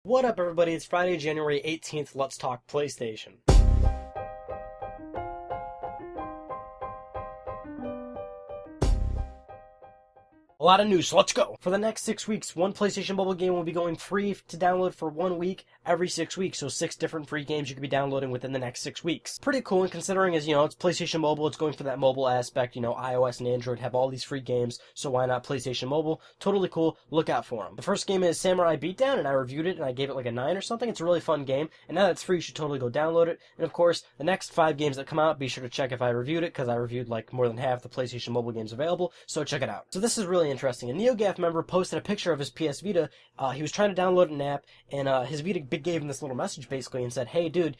What up, everybody? It's Friday, January 18th. Let's talk PlayStation. A lot of news, so let's go! For the next 6 weeks, one PlayStation Mobile game will be going free to download for 1 week every 6 weeks, so 6 different free games you could be downloading within the next 6 weeks. Pretty cool, and considering as, it's PlayStation Mobile, it's going for that mobile aspect, iOS and Android have all these free games, so why not PlayStation Mobile? Totally cool, look out for them. The first game is Samurai Beatdown, and I reviewed it, and I gave it like a 9 or something. It's a really fun game, and now that it's free, you should totally go download it. And of course, the next 5 games that come out, be sure to check if I reviewed it, because I reviewed like more than half the PlayStation Mobile games available, so check it out. So this is really interesting. A NeoGaf member posted a picture of his PS Vita. He was trying to download an app, and his Vita gave him this little message basically and said, "Hey dude,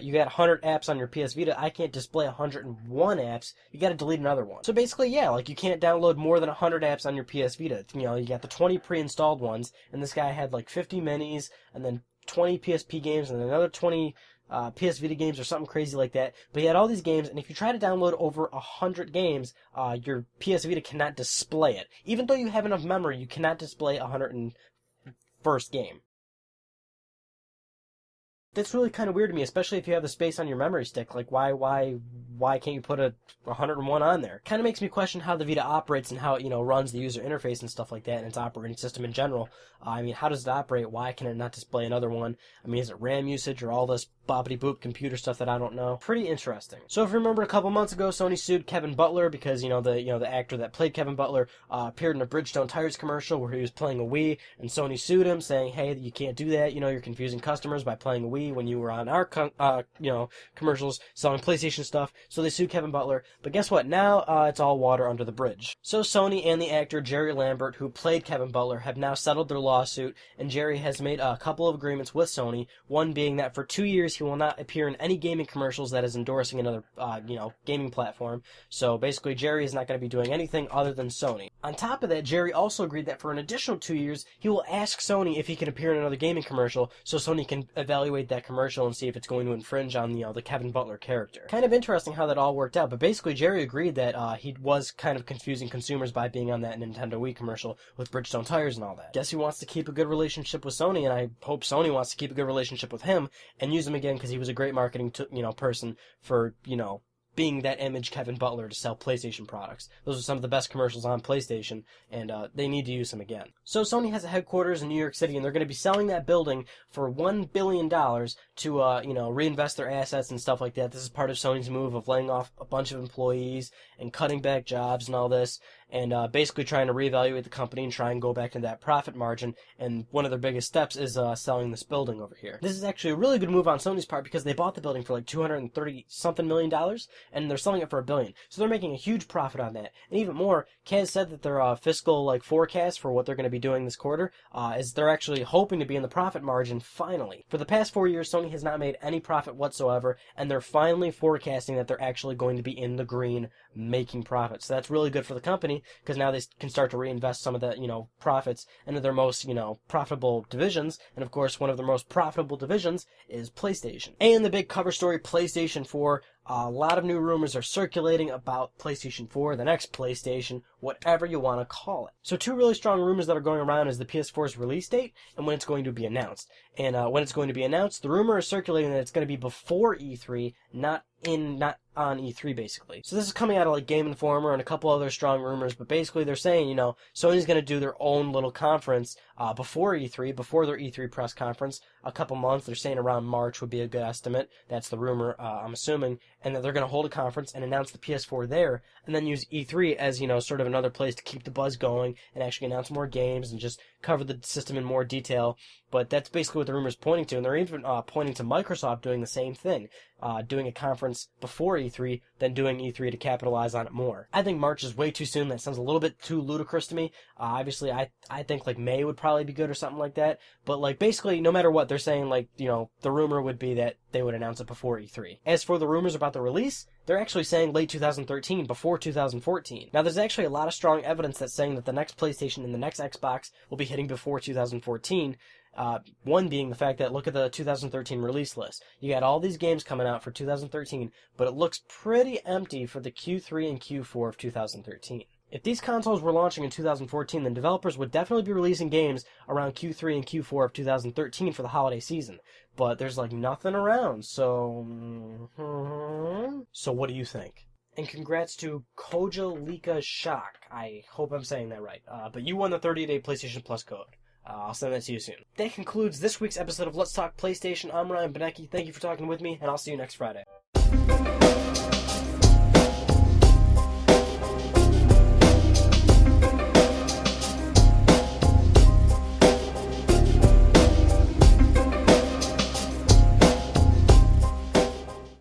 you got 100 apps on your PS Vita. I can't display 101 apps. You got to delete another one." So basically, yeah, like you can't download more than 100 apps on your PS Vita. You got the 20 pre-installed ones, and this guy had like 50 minis, and then 20 PSP games, and another 20 PS Vita games or something crazy like that. But he had all these games, and if you try to download over 100 games, your PS Vita cannot display it. Even though you have enough memory, you cannot display 101st game. That's really kind of weird to me, especially if you have the space on your memory stick. Like, why can't you put a 101 on there? Kind of makes me question how the Vita operates and how it, runs the user interface and stuff like that, and its operating system in general. How does it operate? Why can it not display another one? Is it RAM usage or all this boppity-boop computer stuff that I don't know? Pretty interesting. So if you remember, a couple months ago, Sony sued Kevin Butler because, the actor that played Kevin Butler appeared in a Bridgestone Tires commercial where he was playing a Wii, and Sony sued him saying, hey, you can't do that, you're confusing customers by playing a Wii when you were on our, commercials selling PlayStation stuff. So they sued Kevin Butler. But guess what? Now it's all water under the bridge. So Sony and the actor Jerry Lambert, who played Kevin Butler, have now settled their lawsuit, and Jerry has made a couple of agreements with Sony, one being that for 2 years he will not appear in any gaming commercials that is endorsing another, gaming platform. So basically Jerry is not going to be doing anything other than Sony. On top of that, Jerry also agreed that for an additional 2 years, he will ask Sony if he can appear in another gaming commercial, so Sony can evaluate that commercial and see if it's going to infringe on, the Kevin Butler character. Kind of interesting how that all worked out, but basically Jerry agreed that he was kind of confusing consumers by being on that Nintendo Wii commercial with Bridgestone Tires and all that. Guess he wants to keep a good relationship with Sony, and I hope Sony wants to keep a good relationship with him and use him again because he was a great marketing person for, being that image Kevin Butler to sell PlayStation products. Those are some of the best commercials on PlayStation, and they need to use him again. So Sony has a headquarters in New York City, and they're going to be selling that building for $1 billion to, reinvest their assets and stuff like that. This is part of Sony's move of laying off a bunch of employees and cutting back jobs and all this, and basically trying to reevaluate the company and try and go back to that profit margin. And one of their biggest steps is selling this building over here. This is actually a really good move on Sony's part because they bought the building for like $230-something million, and they're selling it for $1 billion. So they're making a huge profit on that. And even more, Kaz said that their fiscal forecast for what they're going to be doing this quarter is they're actually hoping to be in the profit margin finally. For the past 4 years, Sony has not made any profit whatsoever, and they're finally forecasting that they're actually going to be in the green, making profits. So that's really good for the company because now they can start to reinvest some of the profits into their most profitable divisions. And of course, one of their most profitable divisions is PlayStation. And the big cover story, PlayStation 4. A lot of new rumors are circulating about PlayStation 4, the next PlayStation, whatever you want to call it. So 2 really strong rumors that are going around is the PS4's release date and when it's going to be announced. And when it's going to be announced, the rumor is circulating that it's going to be before E3, not on E3 basically. So this is coming out of like Game Informer and a couple other strong rumors, but basically they're saying, Sony's going to do their own little conference before E3, before their E3 press conference, a couple months. They're saying around March would be a good estimate. That's the rumor, I'm assuming. And that they're going to hold a conference and announce the PS4 there, and then use E3 as, sort of another place to keep the buzz going and actually announce more games and just cover the system in more detail. But that's basically what the rumor's pointing to, and they're even pointing to Microsoft doing the same thing, doing a conference before E3, then doing E3 to capitalize on it more. I think March is way too soon. That sounds a little bit too ludicrous to me. Obviously, I think like May would probably be good or something like that. But basically, no matter what, they're saying the rumor would be that they would announce it before E3. As for the rumors about the release, they're actually saying late 2013, before 2014. Now, there's actually a lot of strong evidence that's saying that the next PlayStation and the next Xbox will be hitting before 2014. One being the fact that look at the 2013 release list. You got all these games coming out for 2013, but it looks pretty empty for the Q3 and Q4 of 2013. If these consoles were launching in 2014, then developers would definitely be releasing games around Q3 and Q4 of 2013 for the holiday season. But there's like nothing around, so... So what do you think? And congrats to Koja Lika Shock. I hope I'm saying that right. But you won the 30-day PlayStation Plus code. I'll send that to you soon. That concludes this week's episode of Let's Talk PlayStation. I'm Ryan Benecki. Thank you for talking with me, and I'll see you next Friday.